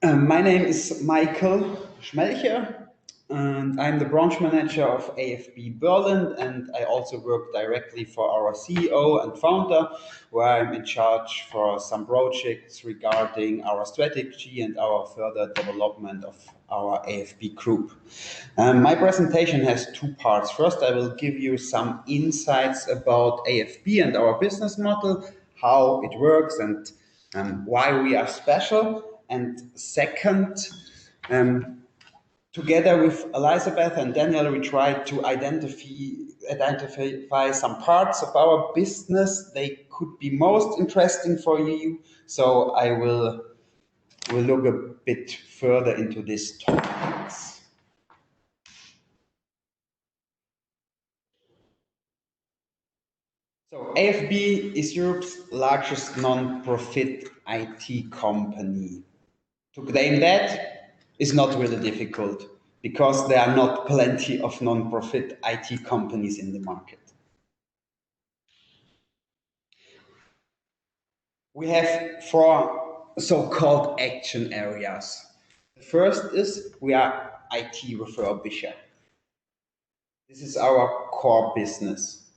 My name is Michael Schmelcher, and I'm the branch manager of AFB Berlin, and I also work directly for our CEO and founder, where I'm in charge for some projects regarding our strategy and our further development of our AFB group. My presentation has two parts. First, I will give you some insights about AFB and our business model, how it works, and why we are special. And second, together with Elizabeth and Daniel, we tried to identify some parts of our business they could be most interesting for you. So I will look a bit further into these topics. So AFB is Europe's largest non-profit IT company. To claim that is not really difficult because there are not plenty of non-profit IT companies in the market. We have four so-called action areas. The first is we are IT refurbisher. This is our core business.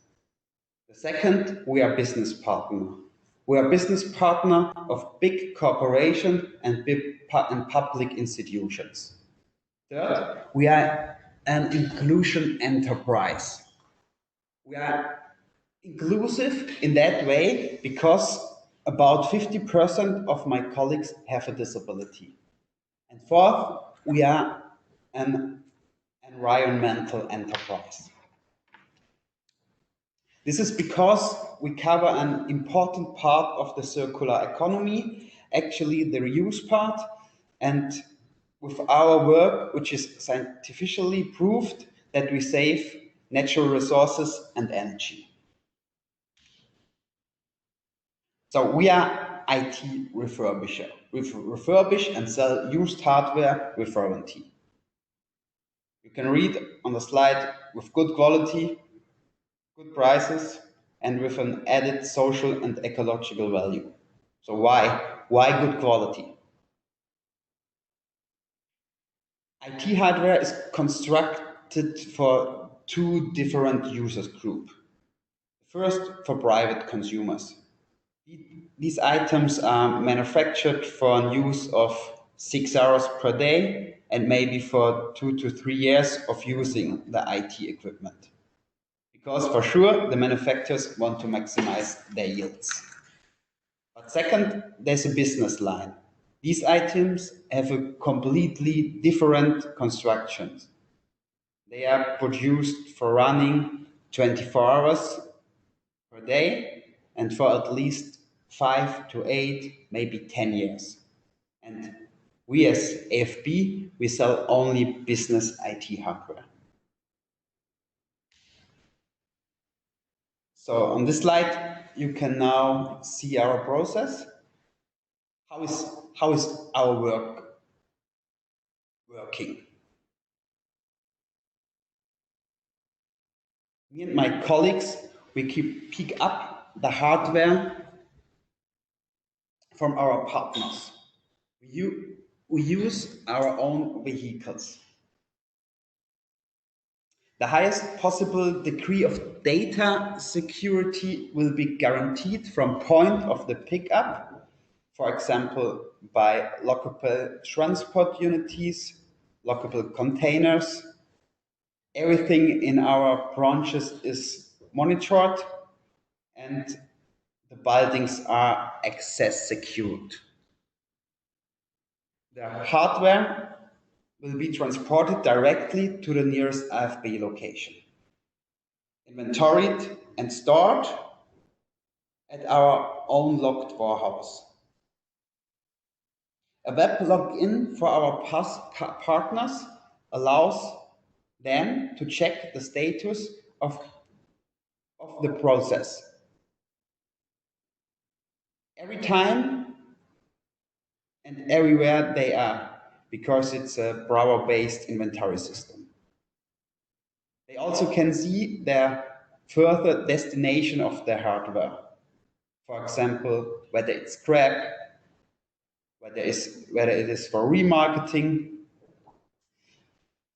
The second, we are business partner. We are business partner of big corporations and public institutions. Third, we are an inclusion enterprise. We are inclusive in that way because about 50% of my colleagues have a disability. And fourth, we are an environmental enterprise. This is because we cover an important part of the circular economy, actually the reuse part, and with our work, which is scientifically proved that we save natural resources and energy. So we are IT refurbisher. We refurbish and sell used hardware with warranty. You can read on the slide with good quality, good prices, and with an added social and ecological value. So why? Why good quality? IT hardware is constructed for two different users groups. First, for private consumers. These items are manufactured for use of 6 hours per day and maybe for 2 to 3 years of using the IT equipment. Because for sure, the manufacturers want to maximize their yields. But second, there's a business line. These items have a completely different construction. They are produced for running 24 hours per day and for at least 5 to 8, maybe 10 years. And we as AFB, we sell only business IT hardware. So on this slide, you can now see our process. How is our work working? Me and my colleagues, we pick up the hardware from our partners. We use our own vehicles. The highest possible degree of data security will be guaranteed from point of the pickup, for example, by lockable transport units, lockable containers. Everything in our branches is monitored and the buildings are access secured. The hardware will be transported directly to the nearest AFB location, inventoried and stored at our own locked warehouse. A web login for our partners allows them to check the status of the process every time and everywhere they are, because it's a browser-based inventory system. They also can see their further destination of their hardware. For example, whether it's scrap, whether it is for remarketing.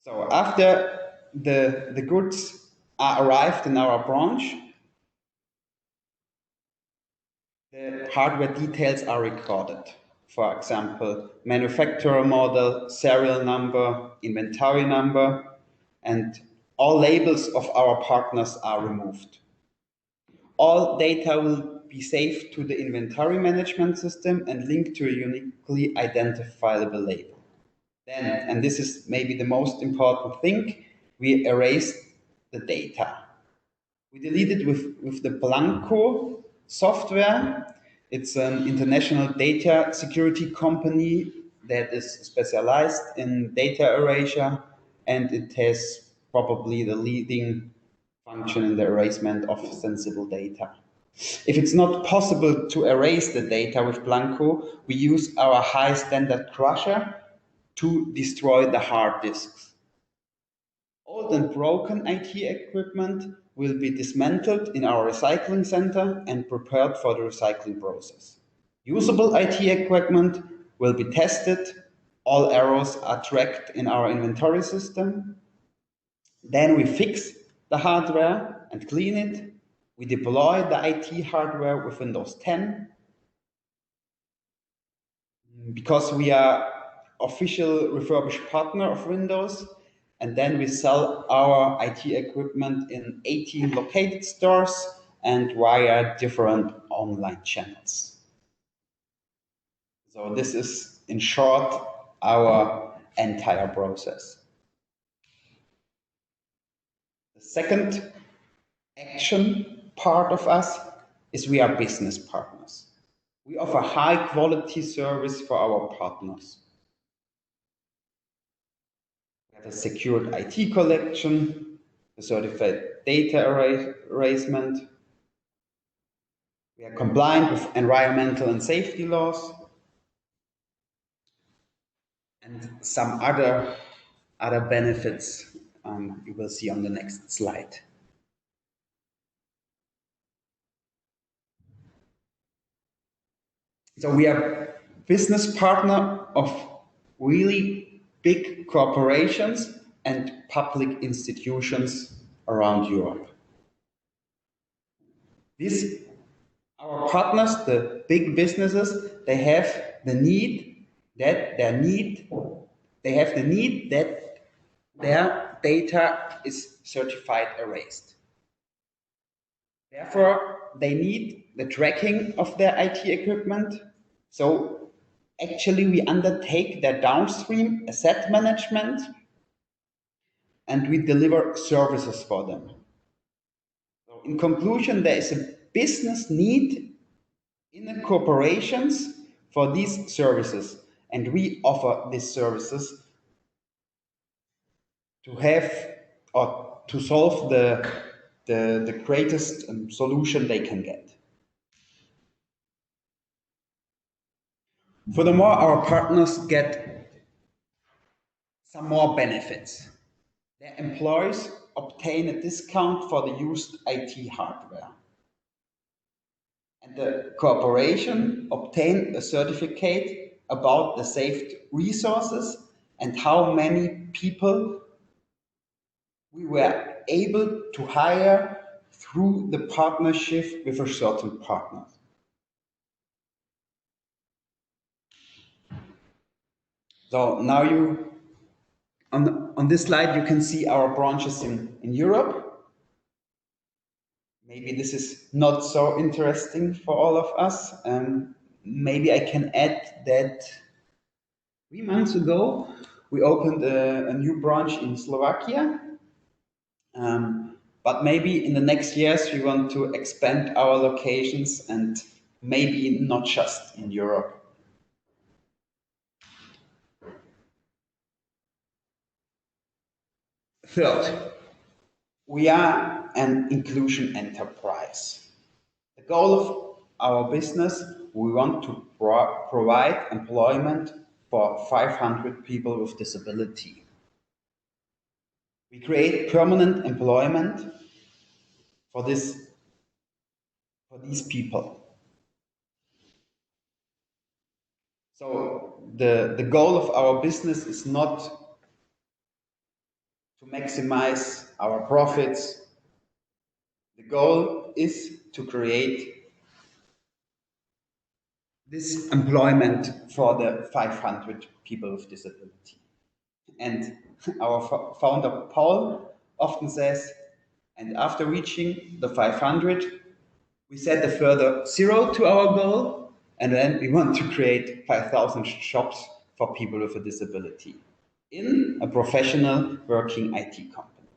So after the goods are arrived in our branch, the hardware details are recorded. For example, manufacturer model, serial number, inventory number, and all labels of our partners are removed. All data will be saved to the inventory management system and linked to a uniquely identifiable label. Then, and this is maybe the most important thing, we erase the data. We deleted with the Blanco software. It's an international data security company that is specialized in data erasure, and it has probably the leading function in the erasement of sensible data. If it's not possible to erase the data with Blanco, we use our high standard crusher to destroy the hard disks. Old and broken IT equipment will be dismantled in our recycling center and prepared for the recycling process. Usable IT equipment will be tested, all errors are tracked in our inventory system. Then we fix the hardware and clean it. We deploy the IT hardware with Windows 10. Because we are official refurbished partner of Windows, and then we sell our IT equipment in 18 located stores and via different online channels. So this is, in short, our entire process. The second action part of us is we are business partners. We offer high quality service for our partners. We have a secured IT collection, a certified data erasement. We are compliant with environmental and safety laws, and some other benefits you will see on the next slide. So we are business partner of really big corporations and public institutions around Europe. Our partners, the big businesses, they have the need that their data is certified erased. Therefore, they need the tracking of their IT equipment. So actually we undertake their downstream asset management and we deliver services for them. So in conclusion, there is a business need in the corporations for these services, and we offer these services to have or to solve the greatest solution they can get. Furthermore, our partners get some more benefits. Their employees obtain a discount for the used IT hardware. And the corporation obtain a certificate about the saved resources and how many people we were able to hire through the partnership with a certain partner. So now on this slide you can see our branches in Europe. Maybe this is not so interesting for all of us. Maybe I can add that 3 months ago we opened a new branch in Slovakia. But maybe in the next years we want to expand our locations and maybe not just in Europe. Third, we are an inclusion enterprise. The goal of our business, we want to provide employment for 500 people with disability. We create permanent employment for these people. So the goal of our business is not to maximize our profits. The goal is to create this employment for the 500 people with disability. And our founder Paul often says, and after reaching the 500, we set a further 0 to our goal, and then we want to create 5,000 shops for people with a disability in a professional working IT company.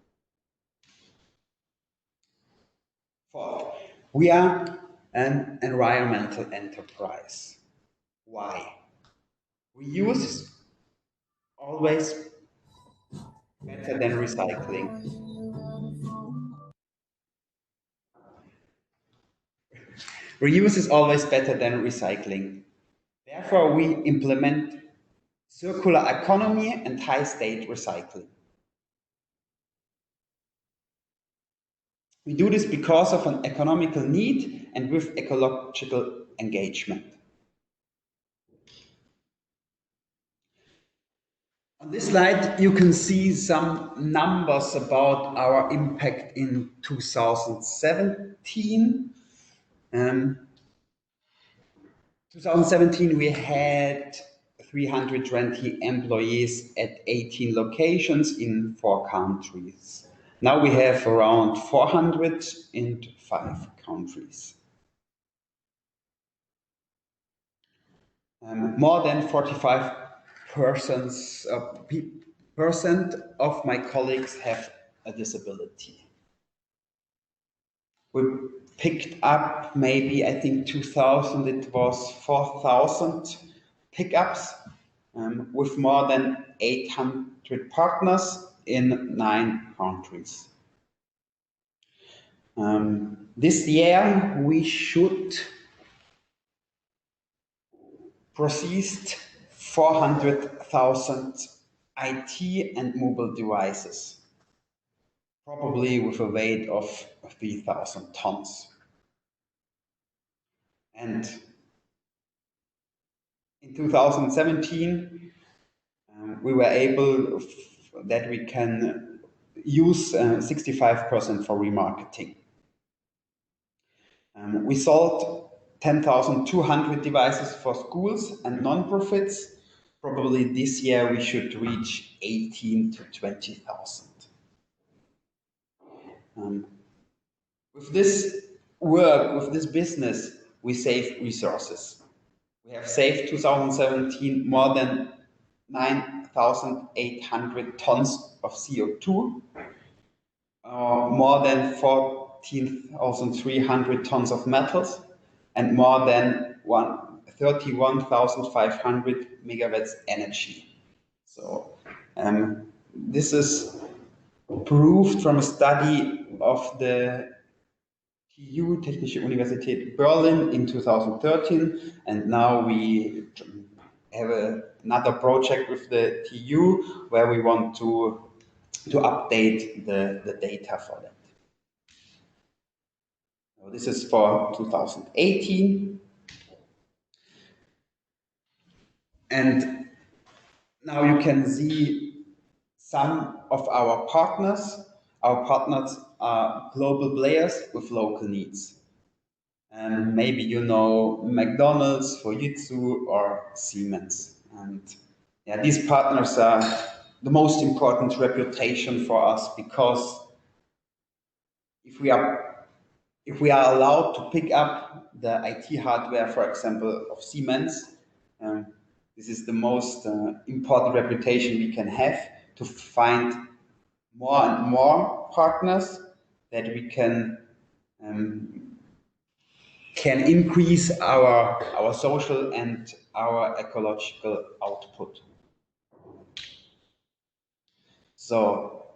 Fourth, we are an environmental enterprise. Why? Reuse is always better than recycling. Reuse is always better than recycling. Therefore, we implement circular economy and high-state recycling. We do this because of an economical need and with ecological engagement. On this slide, you can see some numbers about our impact in 2017. 2017, we had 320 employees at 18 locations in 4 countries. Now we have around 400 in 5 countries. More than 45% of my colleagues have a disability. We picked up maybe, I think 2000, it was 4,000 pickups with more than 800 partners in 9 countries. This year we should processed 400,000 IT and mobile devices, probably with a weight of 3,000 tons. And in 2017, we were able that we can use 65% for remarketing. We sold 10,200 devices for schools and non-profits. Probably this year we should reach 18 to 20,000. With this work, with this business, we save resources. We have saved 2017 more than 9,800 tons of CO2, more than 14,300 tons of metals, and more than 31,500 megawatts energy. So this is proved from a study of the TU, Technische Universität Berlin, in 2013, and now we have another project with the TU where we want to update the data for that. So this is for 2018. And now you can see some of our partners. Our partners are global players with local needs. And maybe you know McDonald's, Fujitsu, or Siemens. And yeah, these partners are the most important reputation for us, because if we are allowed to pick up the IT hardware, for example, of Siemens, this is the most important reputation we can have, to find more and more partners that we can increase our social and our ecological output. So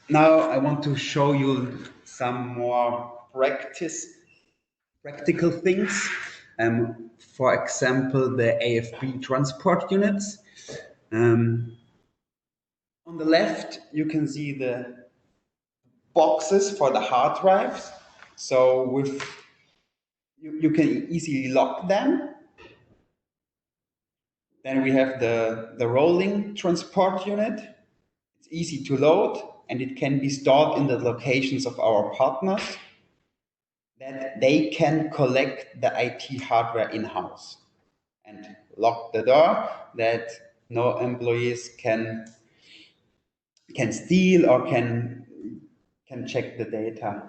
now I want to show you some more practical things. For example, the AFB transport units. On the left, you can see the boxes for the hard drives. So you can easily lock them. Then we have the rolling transport unit. It's easy to load and it can be stored in the locations of our partners that they can collect the IT hardware in-house and lock the door that no employees can steal or can check the data.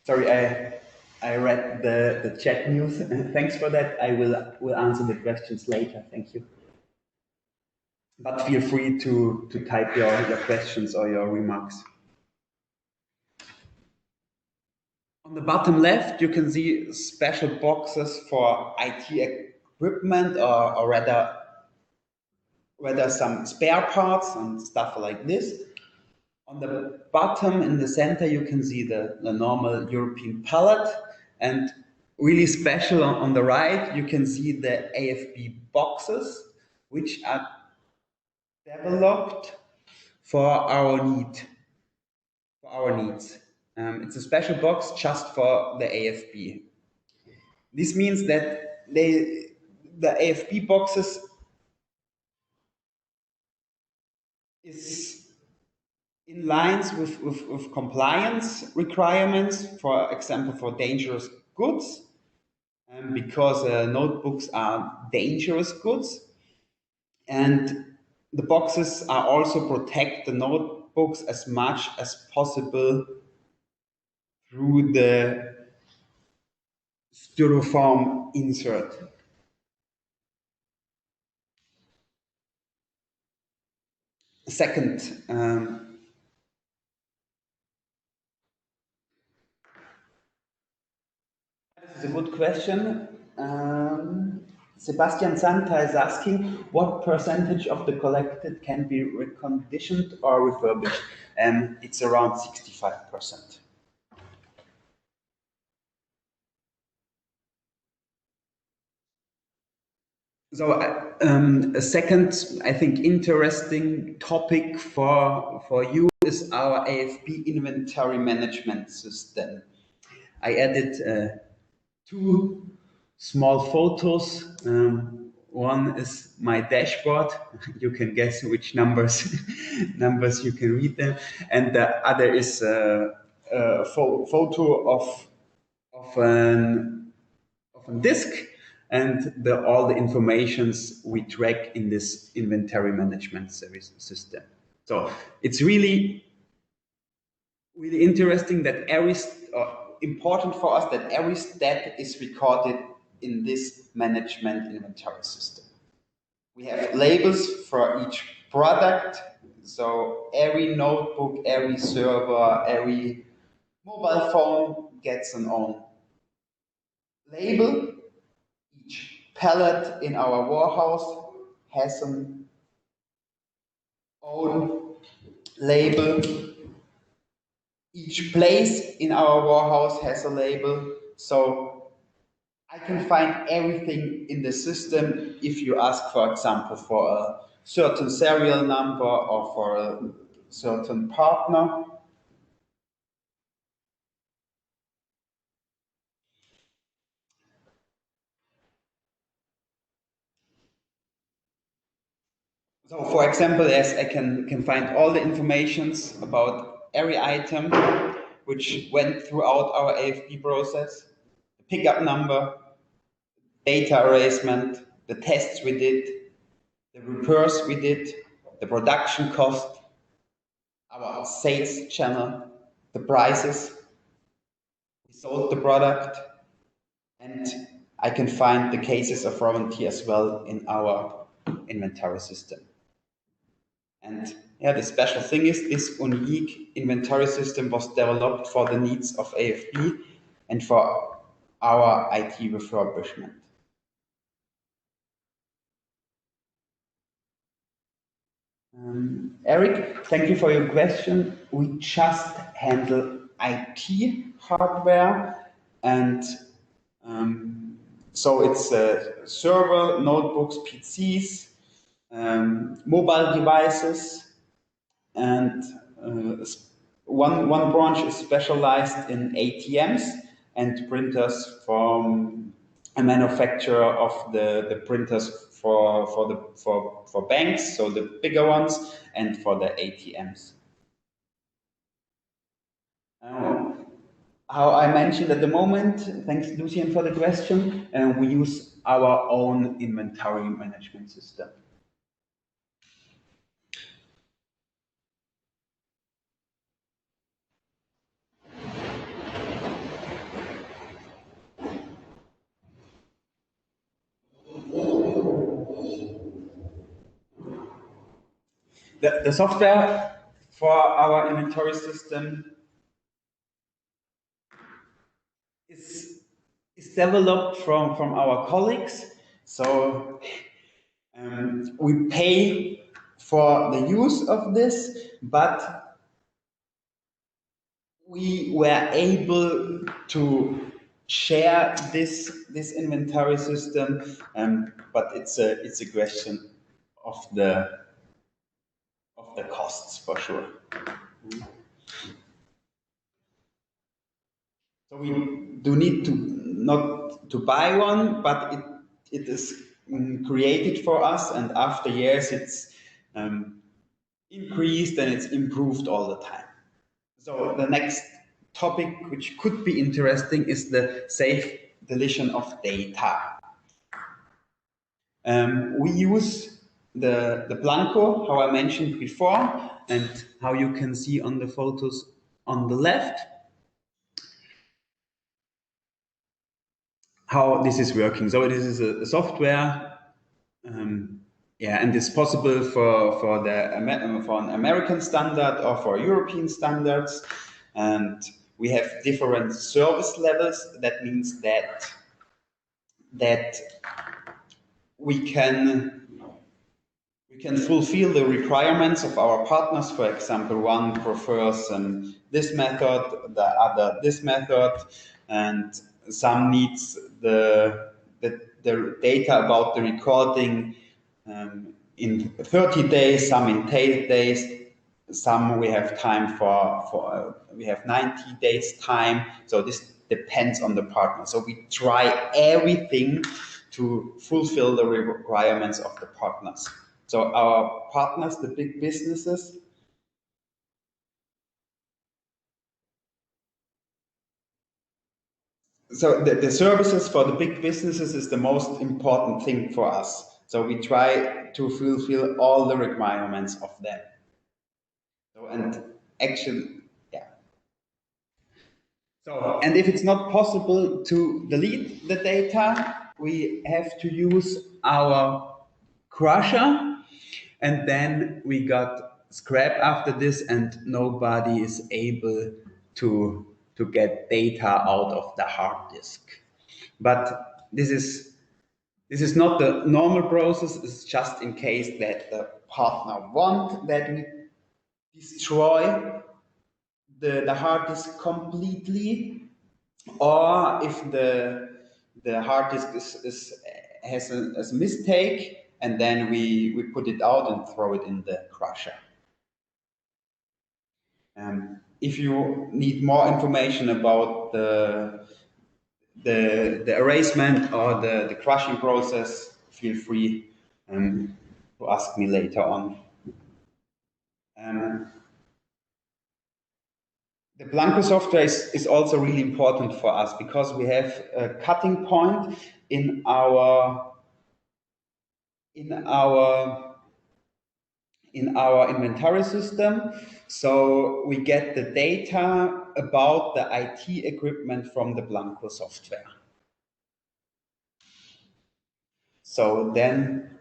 Sorry, I read the chat news. Thanks for that. I will answer the questions later. Thank you. But feel free to type your questions or your remarks. On the bottom left, you can see special boxes for IT equipment or rather some spare parts and stuff like this. On the bottom in the center, you can see the normal European palette, and really special on the right, you can see the AFB boxes, which are developed for our needs. It's a special box just for the AFB. This means that the AFB boxes is in lines with compliance requirements, for example, for dangerous goods, because notebooks are dangerous goods. And the boxes are also protect the notebooks as much as possible through the styrofoam insert. Second, this is a good question. Sebastian Santa is asking, what percentage of the collected can be reconditioned or refurbished? It's around 65%. So a second, I think, interesting topic for you is our AFB inventory management system. I added two small photos. One is my dashboard. You can guess which numbers you can read them, and the other is a photo of a disk and all the informations we track in this inventory management service system. So it's really interesting that important for us that every step is recorded in this management inventory system. We have labels for each product, so every notebook, every server, every mobile phone gets an own label. Each pallet in our warehouse has an own label. Each place in our warehouse has a label. So I can find everything in the system if you ask, for example, for a certain serial number or for a certain partner. So for example, yes, I can find all the informations about every item which went throughout our AFP process, the pickup number, data erasement, the tests we did, the repairs we did, the production cost, our sales channel, the prices, we sold the product, and I can find the cases of warranty as well in our inventory system. And yeah, the special thing is this unique inventory system was developed for the needs of AFP and for our IT refurbishment. Eric, thank you for your question. We just handle IT hardware, and so it's server, notebooks, PCs, mobile devices, and one branch is specialized in ATMs and printers from a manufacturer of the printers for banks, so the bigger ones, and for the ATMs. How I mentioned at the moment, thanks Lucian for the question, we use our own inventory management system. The software for our inventory system is developed from our colleagues. So we pay for the use of this, but we were able to share this inventory system, but it's a question of the costs for sure. So we do need to not to buy one, but it is created for us, and after years it's increased and it's improved all the time. So the next topic, which could be interesting, is the safe deletion of data. We use the Blanco, how I mentioned before, and how you can see on the photos on the left, how this is working. So this is a software, yeah, and it's possible for an American standard or for European standards, and we have different service levels. That means that we can fulfill the requirements of our partners. For example, one prefers this method, the other this method, and some needs the data about the recording in 30 days, some in 10 days, some we have time we have 90 days time. So this depends on the partner. So we try everything to fulfill the requirements of the partners. So our partners, the big businesses, so the services for the big businesses is the most important thing for us. So we try to fulfill all the requirements of them. So, and actually, yeah. So, and if it's not possible to delete the data, we have to use our crusher, and then we got scrap after this, and nobody is able to get data out of the hard disk. But this is not the normal process. It's just in case that the partner wants that we destroy the hard disk completely, or if the hard disk has a mistake, and then we put it out and throw it in the crusher. If you need more information about the erasement or the crushing process, feel free to ask me later on. The Blanco software is also really important for us because we have a cutting point in our inventory system. So we get the data about the IT equipment from the Blanco software. So then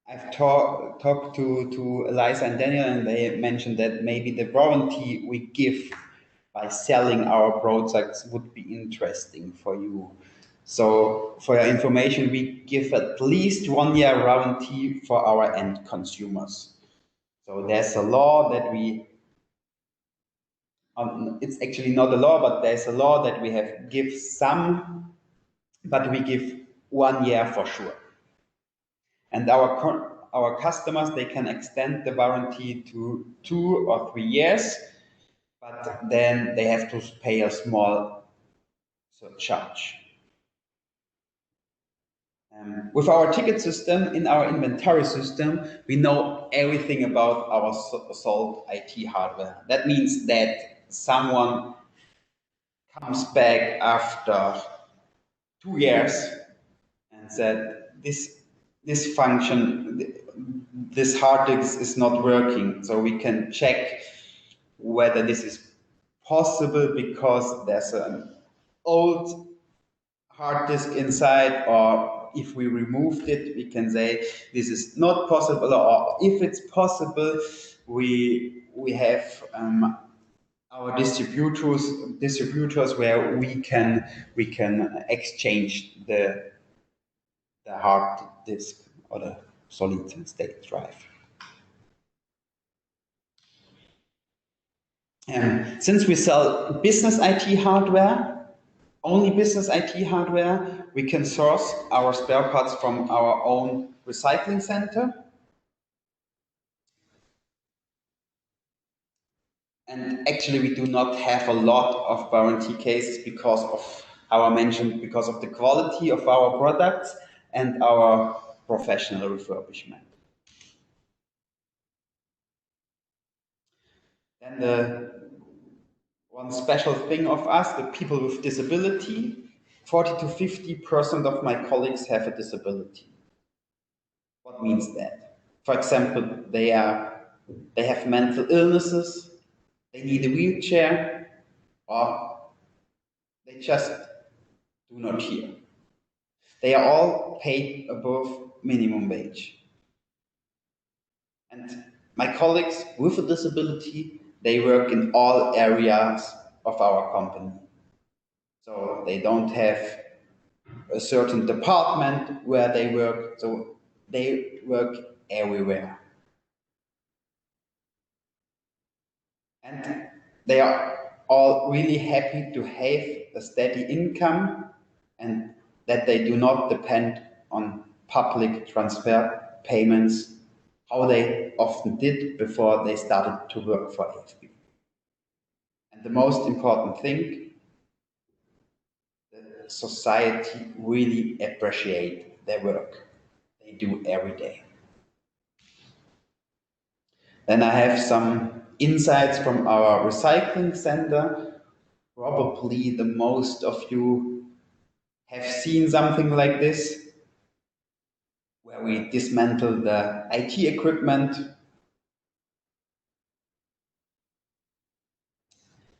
I've talked to Eliza and Daniel, and they mentioned that maybe the warranty we give by selling our products would be interesting for you. So for your information, we give at least 1 year warranty for our end consumers. So there's a law that it's actually not a law, but there's a law that we have give some, but we give 1 year for sure. And our customers, they can extend the warranty to 2 or 3 years, but then they have to pay a small surcharge. With our ticket system, in our inventory system, we know everything about our sold IT hardware. That means that someone comes back after 2 years and said, this function, this hard disk is not working. So we can check whether this is possible because there's an old hard disk inside, or if we removed it, we can say this is not possible, or if it's possible, we have our distributors where we can exchange the hard disk or the solid state drive. Since we sell business IT hardware, only business IT hardware, we can source our spare parts from our own recycling center. And actually, we do not have a lot of warranty cases because of how I mentioned, because of the quality of our products and our professional refurbishment. Then the one special thing of us, the people with disability, 40 to 50% of my colleagues have a disability. What means that? For example, they have mental illnesses, they need a wheelchair, or they just do not hear. They are all paid above minimum wage. And my colleagues with a disability, they work in all areas of our company. So they don't have a certain department where they work, so they work everywhere. And they are all really happy to have a steady income and that they do not depend on public transfer payments, how they often did before they started to work for AFB. And the most important thing, the society really appreciate their work they do every day. Then I have some insights from our recycling center. Probably the most of you have seen something like this, where we dismantle the IT equipment.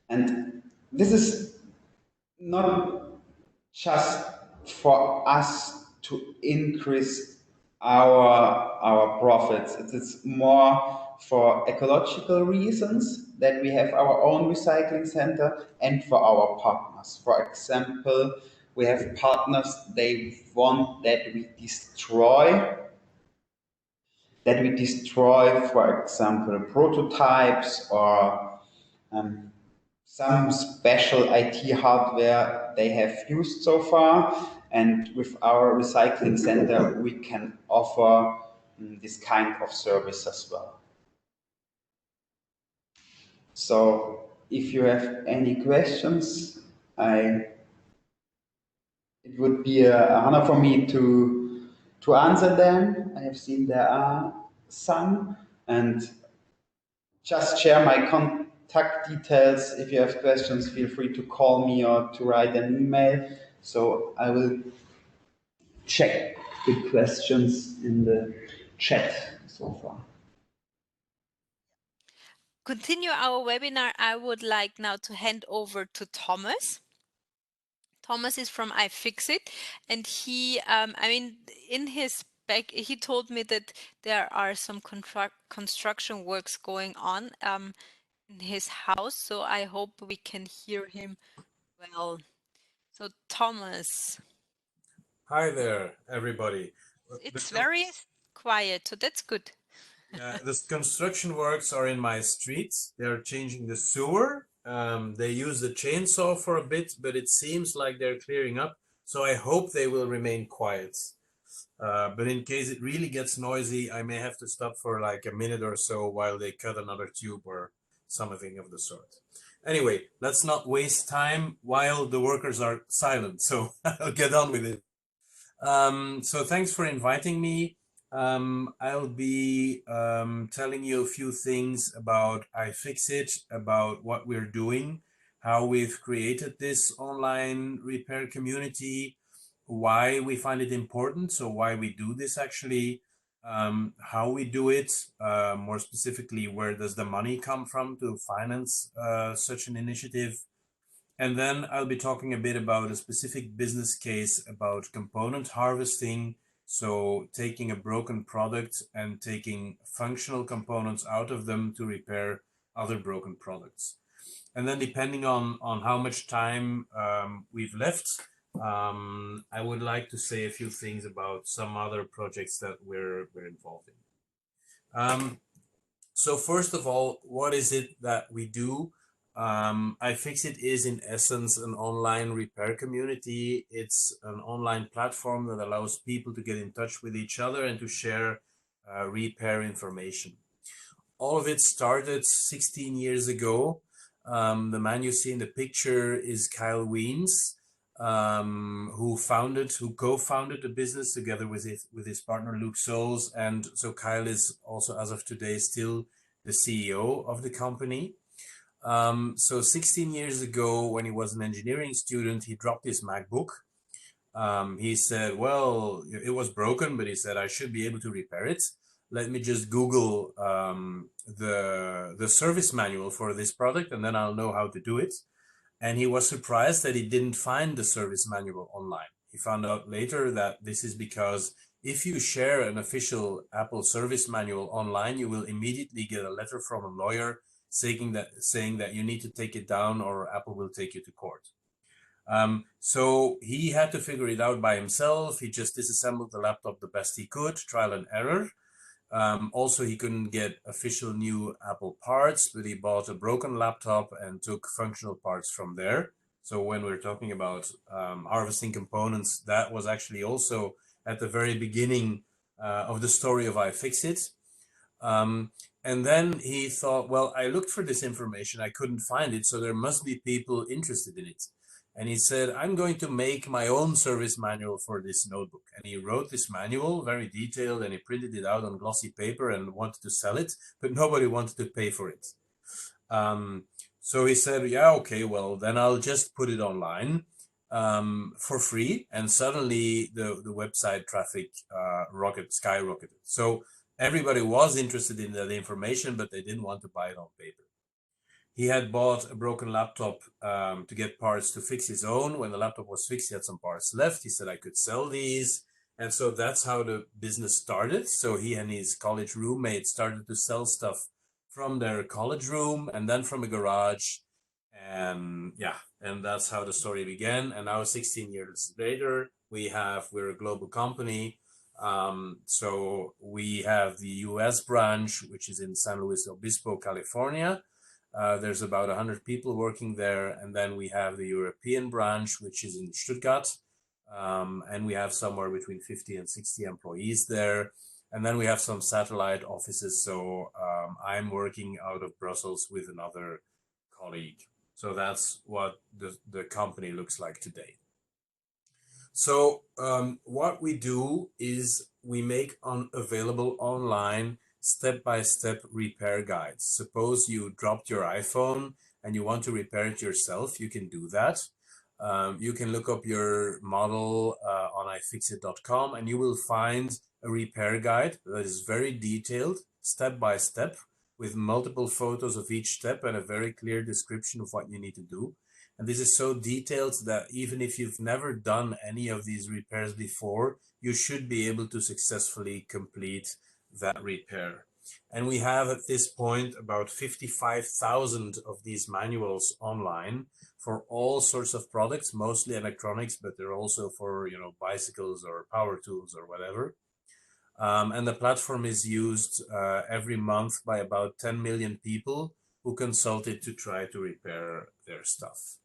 And this is not just for us to increase our profits. It is more for ecological reasons that we have our own recycling center and for our partners. For example, we have partners, they want that we destroy, for example, prototypes or some special IT hardware they have used so far. And with our recycling center, we can offer this kind of service as well. So if you have any questions, it would be an honor for me to answer them. I have seen there are some, and just share my contact details. If you have questions, feel free to call me or to write an email. So I will check the questions in the chat so far. Continue our webinar. I would like now to hand over to Thomas. Thomas is from iFixit, and he, in his back, he told me that there are some construction works going on in his house, so I hope we can hear him well. So Thomas. Hi there, everybody. It's very quiet, so that's good. The construction works are in my street. They're changing the sewer. They use the chainsaw for a bit, but it seems like they're clearing up. So I hope they will remain quiet. But in case it really gets noisy, I may have to stop for like a minute or so while they cut another tube or something of the sort. Anyway, let's not waste time while the workers are silent. So I'll get on with it. So thanks for inviting me. I'll be telling you a few things about iFixit, about what we're doing, how we've created this online repair community, why we find it important, so why we do this actually, how we do it, more specifically, where does the money come from to finance such an initiative. And then I'll be talking a bit about a specific business case about component harvesting. So taking a broken product and taking functional components out of them to repair other broken products. And then depending on how much time we've left, I would like to say a few things about some other projects that we're involved in. So first of all, what is it that we do? iFixit is in essence an online repair community. It's an online platform that allows people to get in touch with each other and to share repair information. All of it started 16 years ago. The man you see in the picture is Kyle Wiens, who co-founded the business together with his partner Luke Souls. And so Kyle is also, as of today, still the CEO of the company. So 16 years ago, when he was an engineering student, he dropped his MacBook. He said, well, it was broken, but he said, I should be able to repair it. Let me just Google the service manual for this product, and then I'll know how to do it. And he was surprised that he didn't find the service manual online. He found out later that this is because if you share an official Apple service manual online, you will immediately get a letter from a lawyer saying that you need to take it down or Apple will take you to court. So he had to figure it out by himself. He just disassembled the laptop the best he could, trial and error. Also, he couldn't get official new Apple parts, but he bought a broken laptop and took functional parts from there. So when we're talking about harvesting components, that was actually also at the very beginning of the story of iFixit. And then he thought, well, I looked for this information, I couldn't find it, so there must be people interested in it. And he said, I'm going to make my own service manual for this notebook. And he wrote this manual, very detailed, and he printed it out on glossy paper and wanted to sell it, but nobody wanted to pay for it. So he said, yeah, okay, well, then I'll just put it online for free. And suddenly the website traffic skyrocketed. So everybody was interested in that information, but they didn't want to buy it on paper. He had bought a broken laptop to get parts to fix his own. When the laptop was fixed, he had some parts left. He said, I could sell these. And so that's how the business started. So he and his college roommate started to sell stuff from their college room and then from a garage. And yeah, and that's how the story began. And now 16 years later, we're a global company. So we have the US branch, which is in San Luis Obispo, California. There's about 100 people working there. And then we have the European branch, which is in Stuttgart. And we have somewhere between 50 and 60 employees there. And then we have some satellite offices. So I'm working out of Brussels with another colleague. So that's what the company looks like today. So what we do is we make available online step-by-step repair guides. Suppose you dropped your iPhone and you want to repair it yourself, you can do that. You can look up your model on iFixit.com and you will find a repair guide that is very detailed, step-by-step, with multiple photos of each step and a very clear description of what you need to do. And this is so detailed that even if you've never done any of these repairs before, you should be able to successfully complete that repair. And we have at this point about 55,000 of these manuals online for all sorts of products, mostly electronics, but they're also for, bicycles or power tools or whatever. And the platform is used every month by about 10 million people who consult it to try to repair their stuff.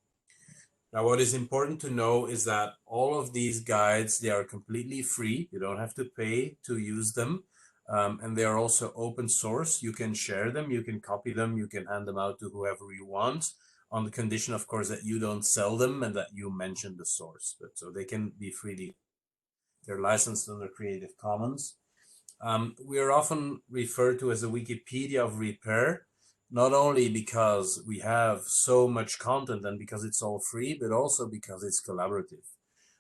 Now, what is important to know is that all of these guides, they are completely free. You don't have to pay to use them. And they are also open source. You can share them, you can copy them, you can hand them out to whoever you want, on the condition, of course, that you don't sell them and that you mention the source. But so they can be freely, they're licensed under Creative Commons. We are often referred to as a Wikipedia of repair, not only because we have so much content and because it's all free, but also because it's collaborative.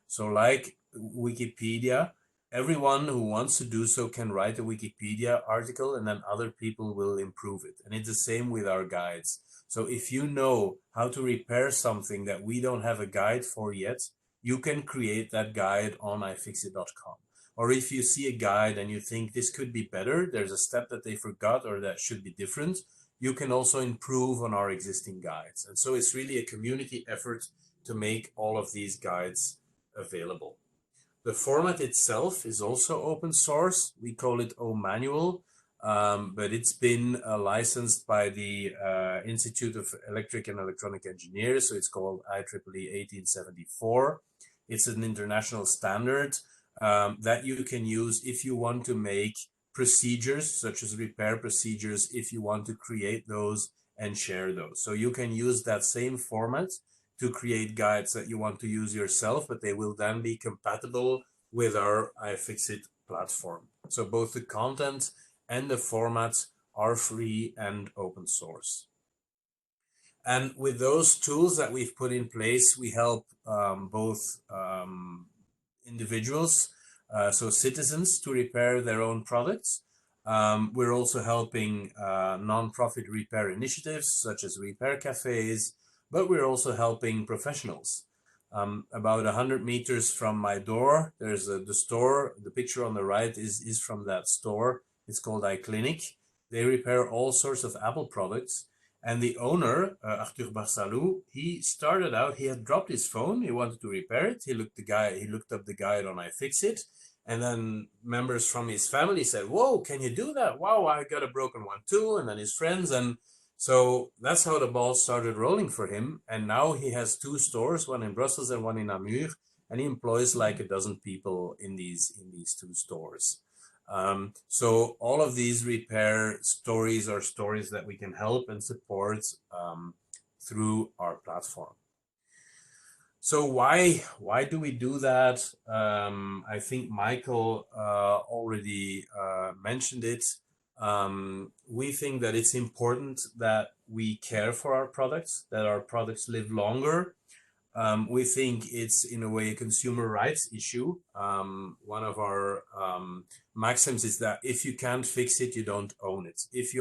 So like Wikipedia, everyone who wants to do so can write a Wikipedia article and then other people will improve it. And it's the same with our guides. So if you know how to repair something that we don't have a guide for yet, you can create that guide on iFixit.com. Or if you see a guide and you think this could be better, there's a step that they forgot or that should be different, you can also improve on our existing guides. And so it's really a community effort to make all of these guides available. The format itself is also open source. We call it OManual, but it's been licensed by the Institute of Electric and Electronic Engineers, so it's called IEEE 1874. It's an international standard that you can use if you want to make procedures, such as repair procedures, if you want to create those and share those. So you can use that same format to create guides that you want to use yourself, but they will then be compatible with our iFixit platform. So both the content and the formats are free and open source. And with those tools that we've put in place, we help both individuals, so citizens, to repair their own products. We're also helping non-profit repair initiatives such as repair cafes, but we're also helping professionals. About 100 meters from my door, there's the store. The picture on the right is from that store. It's called iClinic. They repair all sorts of Apple products. And the owner, Arthur Barsalou, he started out, he had dropped his phone, he wanted to repair it. He looked up the guide on iFixit. And then members from his family said, "Whoa, can you do that? Wow, I got a broken one too." And then his friends. And so that's how the ball started rolling for him. And now he has 2 stores, one in Brussels and one in Namur. And he employs like a dozen people in these 2 stores. So all of these repair stories are stories that we can help and support through our platform. So why do we do that? I think Michael already mentioned it. We think that it's important that we care for our products, that our products live longer. We think it's in a way a consumer rights issue. One of our maxims is that if you can't fix it, you don't own it. If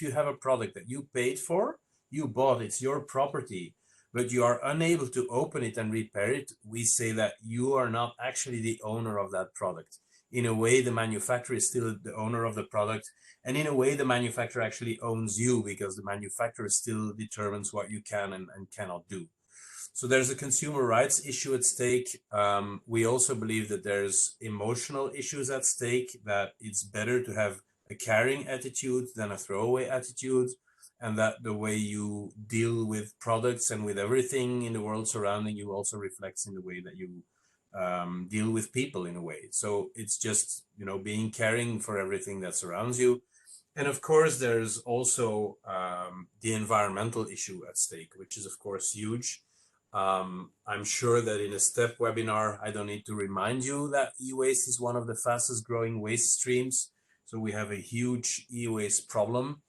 you have a product that you paid for, you bought, it's your property, but you are unable to open it and repair it, we say that you are not actually the owner of that product. In a way, the manufacturer is still the owner of the product, and in a way, the manufacturer actually owns you because the manufacturer still determines what you can and cannot do. So there's a consumer rights issue at stake. We also believe that there's emotional issues at stake, that it's better to have a caring attitude than a throwaway attitude, and that the way you deal with products and with everything in the world surrounding you also reflects in the way that you deal with people in a way. So it's just, being caring for everything that surrounds you. And of course, there's also the environmental issue at stake, which is of course huge. I'm sure that in a STEP webinar, I don't need to remind you that e-waste is one of the fastest growing waste streams. So we have a huge e-waste problem.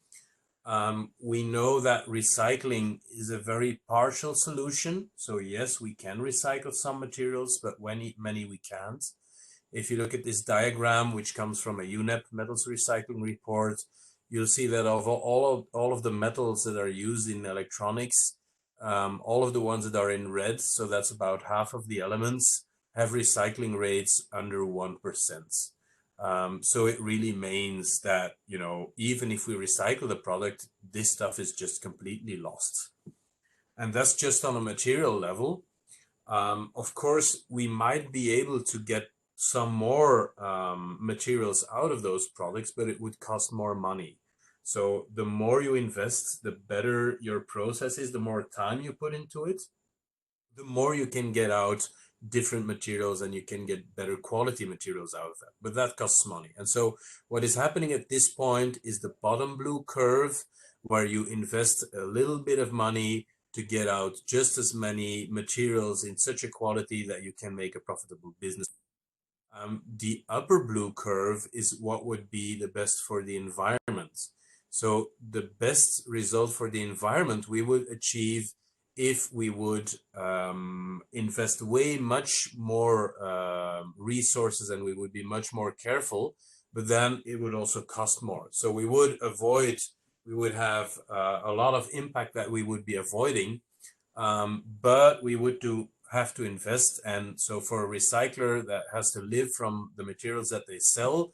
We know that recycling is a very partial solution. So yes, we can recycle some materials, but many we can't. If you look at this diagram, which comes from a UNEP metals recycling report, you'll see that of all of the metals that are used in electronics, all of the ones that are in red, so that's about half of the elements, have recycling rates under 1%. So it really means that, even if we recycle the product, this stuff is just completely lost. And that's just on a material level. Of course, we might be able to get some more materials out of those products, but it would cost more money. So the more you invest, the better your process is, the more time you put into it, the more you can get out different materials and you can get better quality materials out of that. But that costs money. And so what is happening at this point is the bottom blue curve, where you invest a little bit of money to get out just as many materials in such a quality that you can make a profitable business. The upper blue curve is what would be the best for the environment. So the best result for the environment we would achieve if we would invest way much more resources, and we would be much more careful, but then it would also cost more. So we would have a lot of impact that we would be avoiding, but we would have to invest. And so for a recycler that has to live from the materials that they sell,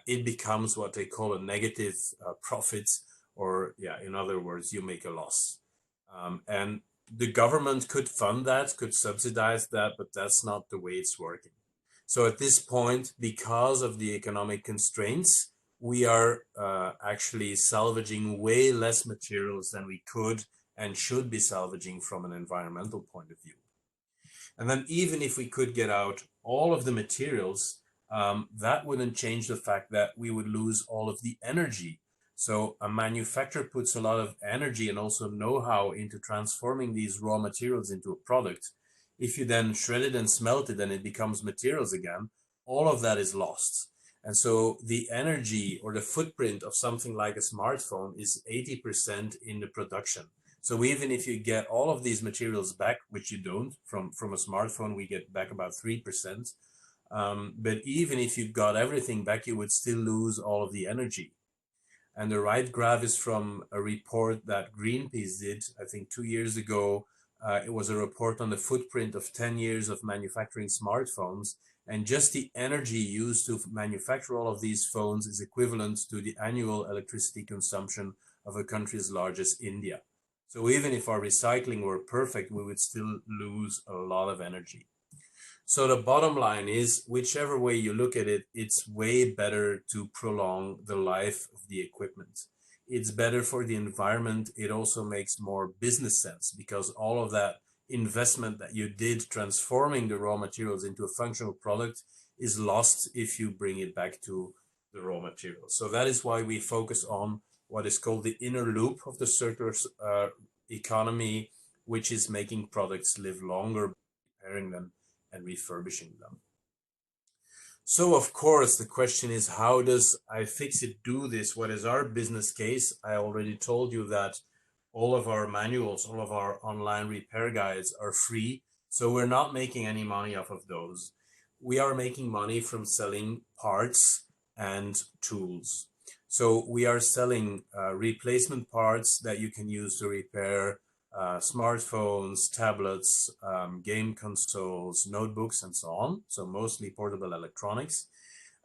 it becomes what they call a negative profit, or in other words, you make a loss. And the government could fund that, could subsidize that, but that's not the way it's working. So at this point, because of the economic constraints, we are actually salvaging way less materials than we could and should be salvaging from an environmental point of view. And then even if we could get out all of the materials, that wouldn't change the fact that we would lose all of the energy. So a manufacturer puts a lot of energy and also know-how into transforming these raw materials into a product. If you then shred it and smelt it and it becomes materials again, all of that is lost. And so the energy or the footprint of something like a smartphone is 80% in the production. So even if you get all of these materials back, which you don't, from a smartphone, we get back about 3%. But even if you got everything back, you would still lose all of the energy. And the right graph is from a report that Greenpeace did, I think 2 years ago. It was a report on the footprint of 10 years of manufacturing smartphones. And just the energy used to manufacture all of these phones is equivalent to the annual electricity consumption of a country as large as India. So even if our recycling were perfect, we would still lose a lot of energy. So the bottom line is, whichever way you look at it, it's way better to prolong the life of the equipment. It's better for the environment. It also makes more business sense, because all of that investment that you did transforming the raw materials into a functional product is lost if you bring it back to the raw materials. So that is why we focus on what is called the inner loop of the circular economy, which is making products live longer, repairing them and refurbishing them. So of course the question is, how does iFixit do this? What is our business case? I already told you that all of our manuals, all of our online repair guides are free, so we're not making any money off of those. We are making money from selling parts and tools. So we are selling replacement parts that you can use to repair smartphones, tablets, game consoles, notebooks, and so on. So mostly portable electronics.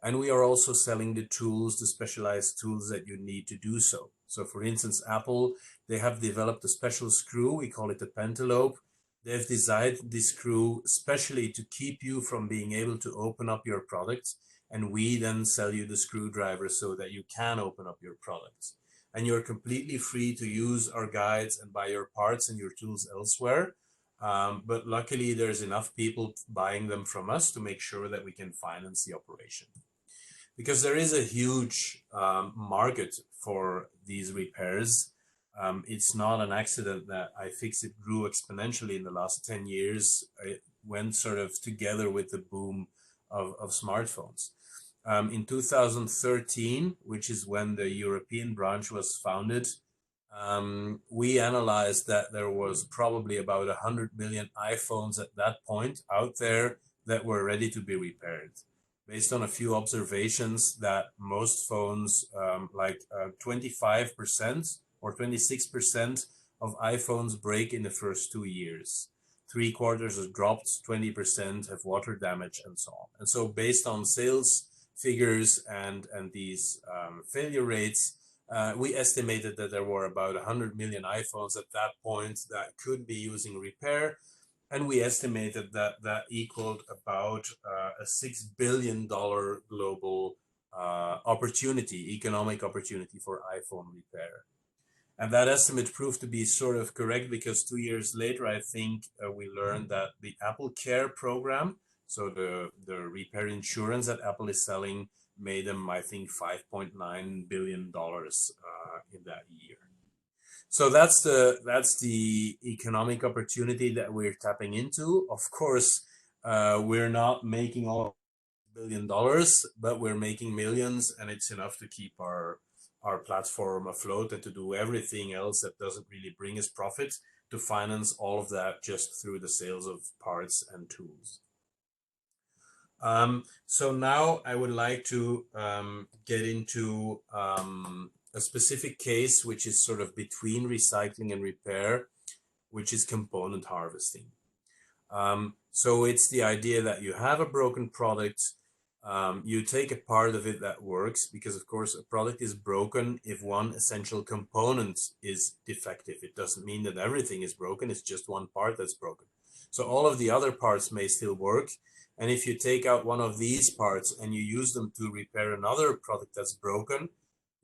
And we are also selling the tools, the specialized tools that you need to do so. So for instance, Apple, they have developed a special screw. We call it a pentalobe. They've designed this screw especially to keep you from being able to open up your product. And we then sell you the screwdriver so that you can open up your products. And you're completely free to use our guides and buy your parts and your tools elsewhere. But luckily, there's enough people buying them from us to make sure that we can finance the operation. Because there is a huge market for these repairs. It's not an accident that iFixit grew exponentially in the last 10 years. It went sort of together with the boom of smartphones. In 2013, which is when the European branch was founded, we analyzed that there was probably about 100 million iPhones at that point out there that were ready to be repaired. Based on a few observations, that most phones, 25% or 26% of iPhones break in the first 2 years. 3/4 have dropped, 20% have water damage, and so on. And so based on sales figures and these failure rates, we estimated that there were about 100 million iPhones at that point that could be using repair. And we estimated that that equaled about a $6 billion global opportunity, economic opportunity for iPhone repair. And that estimate proved to be sort of correct because 2 years later, I think we learned that the Apple Care program, so the repair insurance that Apple is selling, made them, I think, $5.9 billion in that year. So that's the economic opportunity that we're tapping into. Of course, we're not making all $1 billion, but we're making millions, and it's enough to keep our platform afloat and to do everything else that doesn't really bring us profit, to finance all of that just through the sales of parts and tools. So now I would like to get into a specific case which is sort of between recycling and repair, which is component harvesting. So it's the idea that you have a broken product, you take a part of it that works, because of course a product is broken if one essential component is defective. It doesn't mean that everything is broken, it's just one part that's broken. So all of the other parts may still work. And if you take out one of these parts and you use them to repair another product that's broken,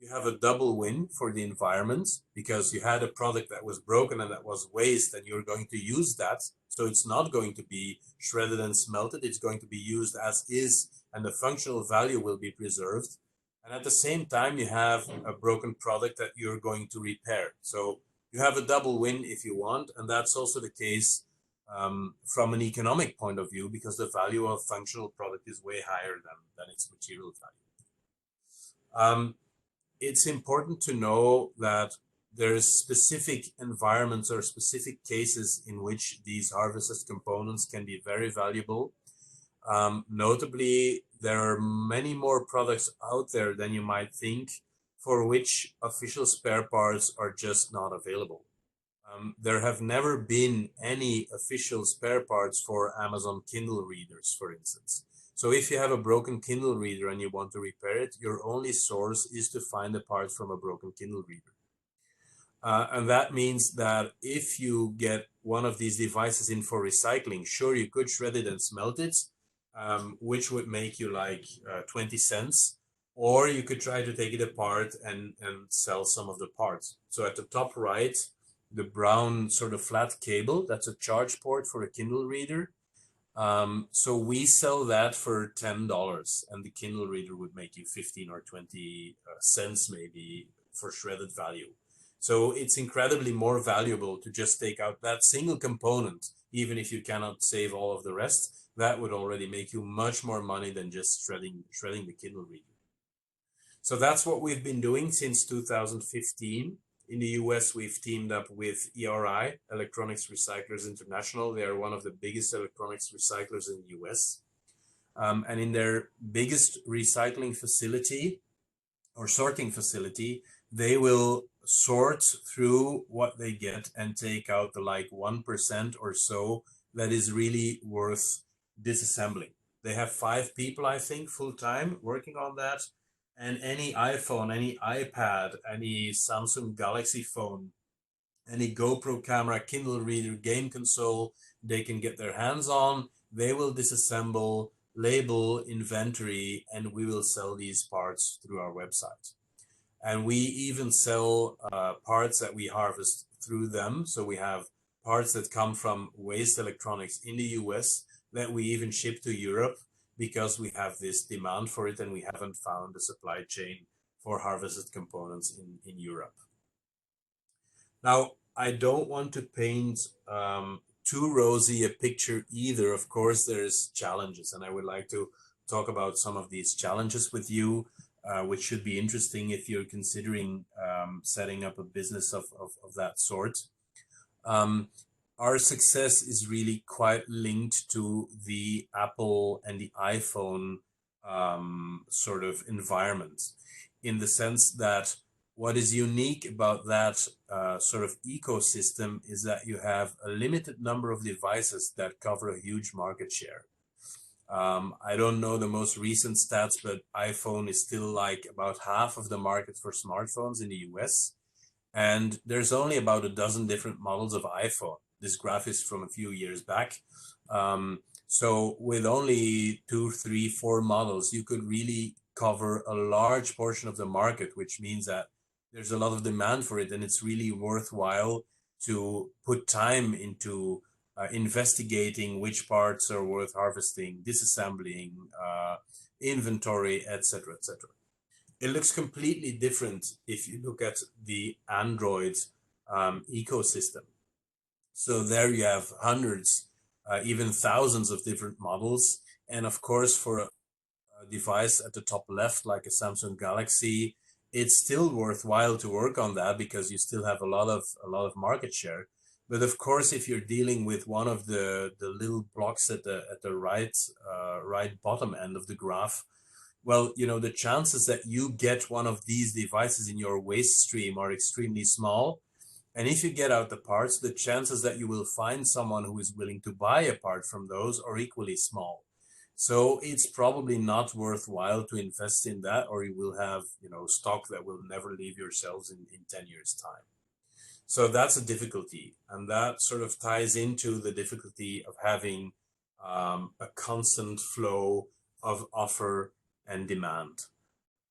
you have a double win for the environment, because you had a product that was broken and that was waste, and you're going to use that. So it's not going to be shredded and smelted. It's going to be used as is, and the functional value will be preserved. And at the same time, you have a broken product that you're going to repair. So you have a double win if you want. And that's also the case from an economic point of view, because the value of functional product is way higher than its material value. It's important to know that there's specific environments or specific cases in which these harvested components can be very valuable. Notably, there are many more products out there than you might think for which official spare parts are just not available. There have never been any official spare parts for Amazon Kindle readers, for instance. So if you have a broken Kindle reader and you want to repair it, your only source is to find a part from a broken Kindle reader. And that means that if you get one of these devices in for recycling, sure, you could shred it and smelt it, which would make you like 20 cents. Or you could try to take it apart and sell some of the parts. So at the top right, the brown sort of flat cable, that's a charge port for a Kindle reader. So we sell that for $10, and the Kindle reader would make you 15 or 20 cents maybe for shredded value. So it's incredibly more valuable to just take out that single component, even if you cannot save all of the rest. That would already make you much more money than just shredding the Kindle reader. So that's what we've been doing since 2015. In the US, we've teamed up with ERI, Electronics Recyclers International. They are one of the biggest electronics recyclers in the US. And in their biggest recycling facility or sorting facility, they will sort through what they get and take out the like 1% or so that is really worth disassembling. They have 5 people, I think, full-time working on that. And any iPhone, any iPad, any Samsung Galaxy phone, any GoPro camera, Kindle reader, game console, they can get their hands on. They will disassemble, label, inventory, and we will sell these parts through our website. And we even sell parts that we harvest through them. So we have parts that come from waste electronics in the US that we even ship to Europe, because we have this demand for it and we haven't found a supply chain for harvested components in Europe. Now, I don't want to paint too rosy a picture either. Of course, there's challenges, and I would like to talk about some of these challenges with you, which should be interesting if you're considering setting up a business of that sort. Our success is really quite linked to the Apple and the iPhone sort of environment, in the sense that what is unique about that sort of ecosystem is that you have a limited number of devices that cover a huge market share. I don't know the most recent stats, but iPhone is still like about half of the market for smartphones in the US. And there's only about a dozen different models of iPhone. This graph is from a few years back. So with only 2, 3, 4 models, you could really cover a large portion of the market, which means that there's a lot of demand for it, and it's really worthwhile to put time into investigating which parts are worth harvesting, disassembling, inventory, etc., etc. It looks completely different if you look at the Android ecosystem. So there you have hundreds, even thousands of different models. And of course, for a device at the top left, like a Samsung Galaxy, it's still worthwhile to work on that because you still have a lot of market share. But of course, if you're dealing with one of the little blocks at the right bottom end of the graph, well, you know, the chances that you get one of these devices in your waste stream are extremely small. And if you get out the parts, the chances that you will find someone who is willing to buy a part from those are equally small. So it's probably not worthwhile to invest in that, or you will have, you know, stock that will never leave your shelves in 10 years' time. So that's a difficulty. And that sort of ties into the difficulty of having a constant flow of offer and demand.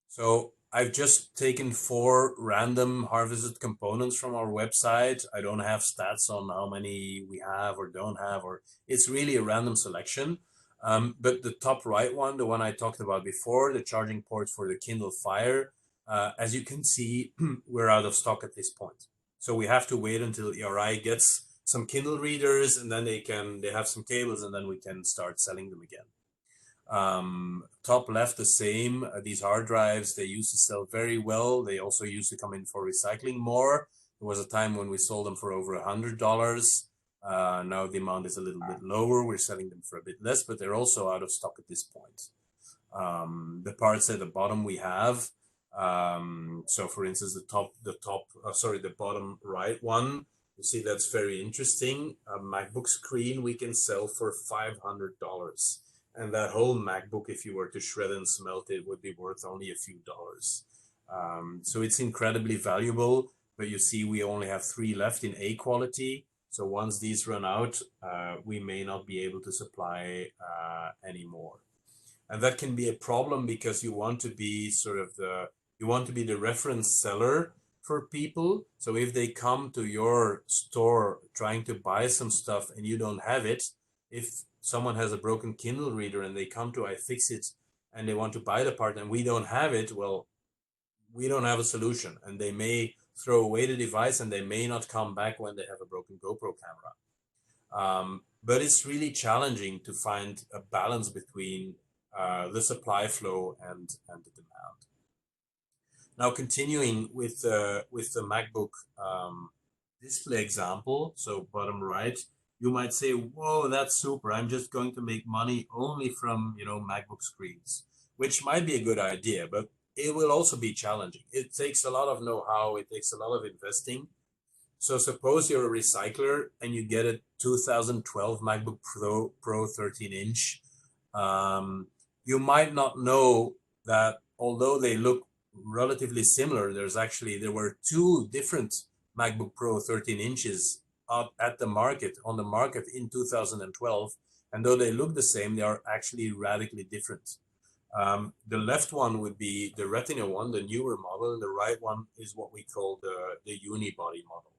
So I've just taken 4 random harvested components from our website. I don't have stats on how many we have or don't have, or it's really a random selection. But the top right one, the one I talked about before, the charging ports for the Kindle Fire, as you can see, we're out of stock at this point. So we have to wait until ERI gets some Kindle readers, and then they have some cables, and then we can start selling them again. Top left, the same. These hard drives, they used to sell very well. They also used to come in for recycling more. There was a time when we sold them for over $100. Now the amount is a little bit lower. We're selling them for a bit less, but they're also out of stock at this point. The parts at the bottom we have. So for instance, the bottom right one, you see that's very interesting. A MacBook screen we can sell for $500. And that whole MacBook, if you were to shred and smelt it, would be worth only a few dollars. So it's incredibly valuable, but you see we only have 3 left in A quality. So once these run out, we may not be able to supply anymore. And that can be a problem because you want to be the reference seller for people. So if they come to your store trying to buy some stuff and you don't have it, if someone has a broken Kindle reader and they come to iFixit and they want to buy the part and we don't have it, well, we don't have a solution, and they may throw away the device and they may not come back when they have a broken GoPro camera. But it's really challenging to find a balance between the supply flow and the demand. Now, continuing with the MacBook display example, so bottom right, you might say, whoa, that's super. I'm just going to make money only from, you know, MacBook screens, which might be a good idea, but it will also be challenging. It takes a lot of know-how. It takes a lot of investing. So suppose you're a recycler and you get a 2012 MacBook Pro 13-inch. You might not know that although they look relatively similar, there were 2 different MacBook Pro 13 inches on the market in 2012, and though they look the same, they are actually radically different. The left one would be the Retina one, the newer model, and the right one is what we call the unibody model.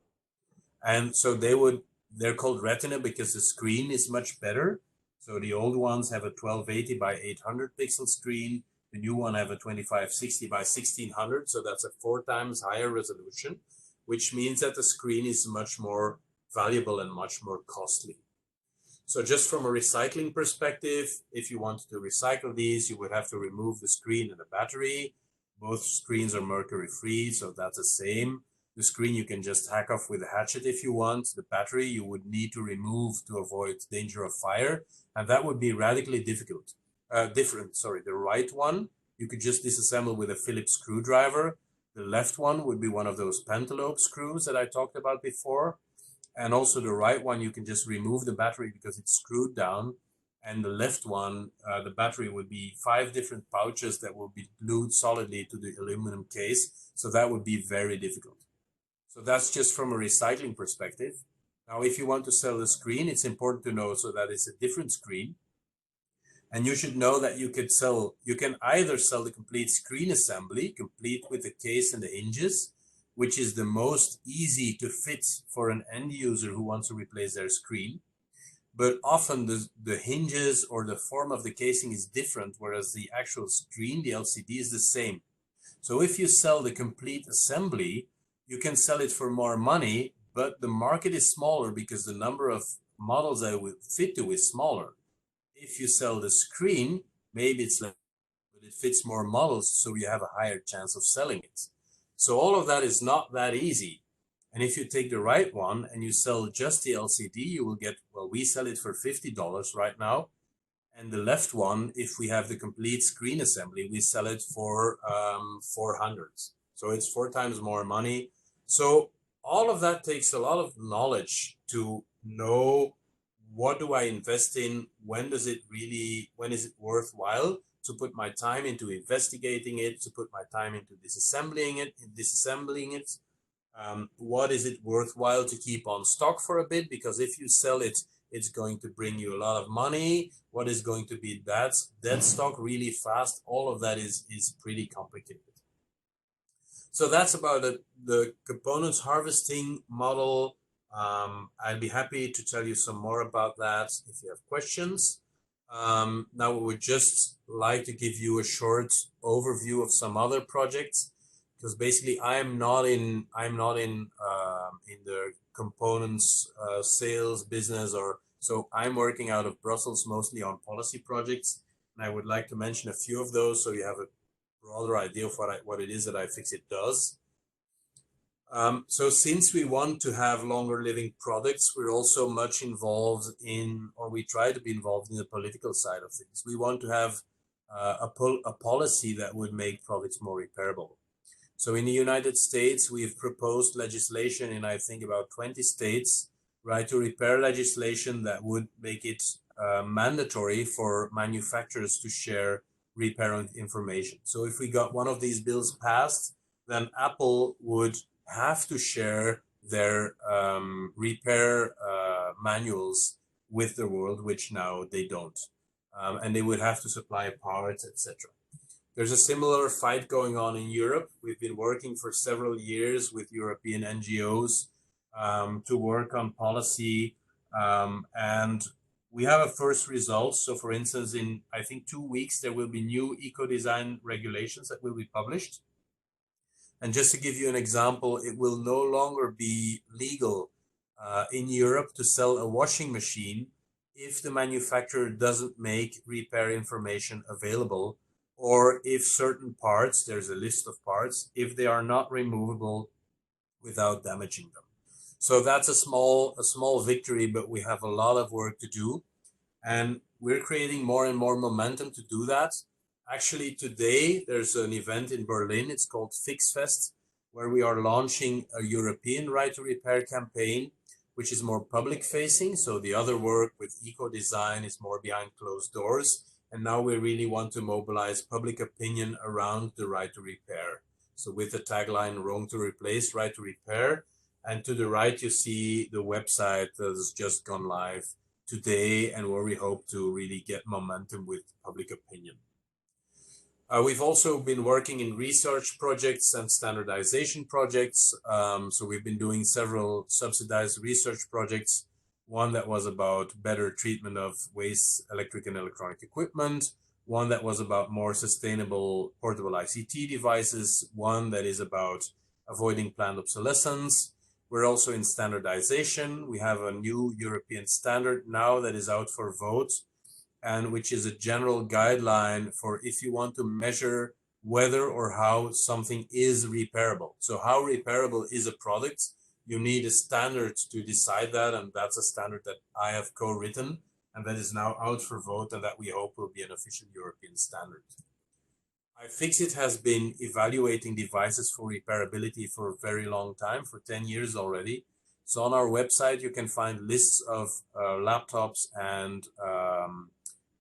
And so they're called Retina because the screen is much better. So the old ones have a 1280 by 800 pixel screen. The new one have a 2560 by 1600. So that's a 4 times higher resolution, which means that the screen is much more valuable and much more costly. So just from a recycling perspective, if you wanted to recycle these, you would have to remove the screen and the battery. Both screens are mercury free, so that's the same. The screen you can just hack off with a hatchet if you want. The battery you would need to remove to avoid danger of fire, and that would be radically different. The right one, you could just disassemble with a Phillips screwdriver. The left one would be one of those pentalobe screws that I talked about before. And also the right one, you can just remove the battery because it's screwed down. And the left one, the battery would be 5 different pouches that will be glued solidly to the aluminum case. So that would be very difficult. So that's just from a recycling perspective. Now, if you want to sell the screen, it's important to know so that it's a different screen. And you should know that you can either sell the complete screen assembly, complete with the case and the hinges, which is the most easy to fit for an end user who wants to replace their screen. But often the hinges or the form of the casing is different, whereas the actual screen, the LCD, is the same. So if you sell the complete assembly, you can sell it for more money, but the market is smaller because the number of models that it will fit to is smaller. If you sell the screen, maybe it's less, but it fits more models, so you have a higher chance of selling it. So all of that is not that easy. And if you take the right one and you sell just the LCD, you will get, well, we sell it for $50 right now. And the left one, if we have the complete screen assembly, we sell it for $400. So it's 4 times more money. So all of that takes a lot of knowledge to know what do I invest in, when is it worthwhile to put my time into investigating it, to put my time into disassembling it. What is it worthwhile to keep on stock for a bit? Because if you sell it, it's going to bring you a lot of money. What is going to be dead stock really fast? All of that is pretty complicated. So that's about the components harvesting model. I'd be happy to tell you some more about that if you have questions. Now we would just like to give you a short overview of some other projects, because basically I'm not in the components sales business, or so I'm working out of Brussels mostly on policy projects, and I would like to mention a few of those so you have a broader idea of what it is that iFixit does. So since we want to have longer living products, we're also much involved in, or we try to be involved in the political side of things. We want to have a policy that would make products more repairable. So in the United States, we've proposed legislation in, I think, about 20 states, right to repair legislation that would make it mandatory for manufacturers to share repair information. So if we got one of these bills passed, then Apple would have to share their repair manuals with the world, which now they don't. And they would have to supply parts, etc. There's a similar fight going on in Europe. We've been working for several years with European NGOs to work on policy, and we have a first result. So for instance, in I think 2 weeks, there will be new eco-design regulations that will be published. And just to give you an example, it will no longer be legal in Europe to sell a washing machine if the manufacturer doesn't make repair information available, or if certain parts, there's a list of parts, if they are not removable without damaging them. So that's a small victory, but we have a lot of work to do. And we're creating more and more momentum to do that. Actually, today, there's an event in Berlin. It's called FixFest, where we are launching a European Right to Repair campaign, which is more public-facing. So the other work with eco-design is more behind closed doors. And now we really want to mobilize public opinion around the right to repair. So with the tagline, Wrong to Replace, Right to Repair. And to the right, you see the website that has just gone live today, and where we hope to really get momentum with public opinion. We've also been working in research projects and standardization projects. So we've been doing several subsidized research projects. One that was about better treatment of waste electric and electronic equipment. One that was about more sustainable portable ICT devices. One that is about avoiding planned obsolescence. We're also in standardization. We have a new European standard now that is out for vote, and which is a general guideline for if you want to measure whether or how something is repairable. So how repairable is a product? You need a standard to decide that, and that's a standard that I have co-written, and that is now out for vote, and that we hope will be an official European standard. iFixit has been evaluating devices for repairability for a very long time, for 10 years already. So on our website, you can find lists of laptops and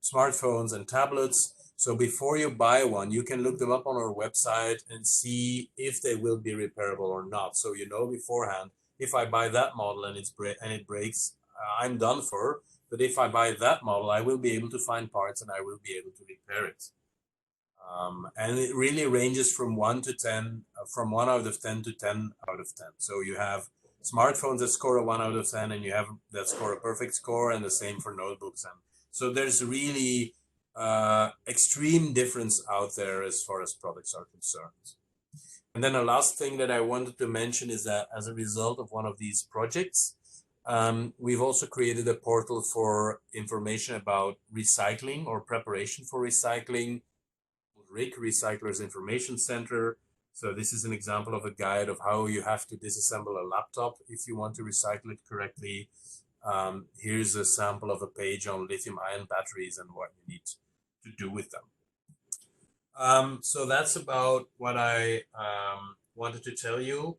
smartphones and tablets. So before you buy one, you can look them up on our website and see if they will be repairable or not. So you know beforehand, if I buy that model and it breaks, I'm done for. But if I buy that model, I will be able to find parts and I will be able to repair it. And it really ranges from 1 to 10, from 1 out of 10 to 10 out of 10. So you have smartphones that score a 1 out of 10, and you have that score a perfect score, and the same for notebooks. And so there's really extreme difference out there as far as products are concerned. And then the last thing that I wanted to mention is that as a result of one of these projects, we've also created a portal for information about recycling or preparation for recycling, RIC, Recyclers Information Center. So this is an example of a guide of how you have to disassemble a laptop if you want to recycle it correctly. Here's a sample of a page on lithium-ion batteries and what you need to do with them. So that's about what I wanted to tell you.